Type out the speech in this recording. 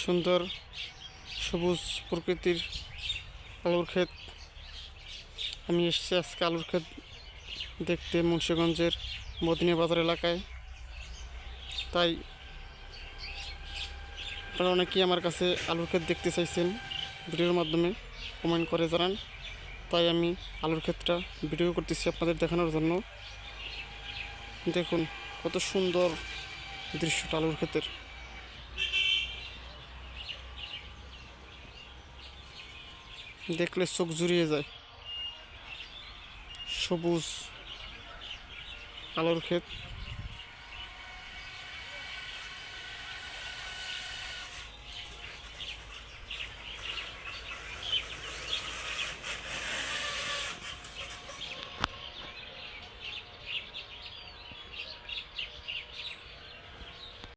সুন্দর সবুজ প্রকৃতির আলুর ক্ষেত। আমি এসেছি আজকে আলুর ক্ষেত দেখতে মুন্সিগঞ্জের মদিনা বাজার এলাকায়। তাই আপনারা অনেকেই আমার কাছে আলুর ক্ষেত দেখতে চাইছেন, ভিডিওর মাধ্যমে কমেন্ট করে জানান। তাই আমি আলুর ক্ষেতটা ভিডিও করতেছি আপনাদের দেখানোর জন্য। দেখুন কত সুন্দর দৃশ্যটা আলুর ক্ষেতের। দেখলে চোখ জুড়িয়ে যায়। সবুজ আলুর ক্ষেত।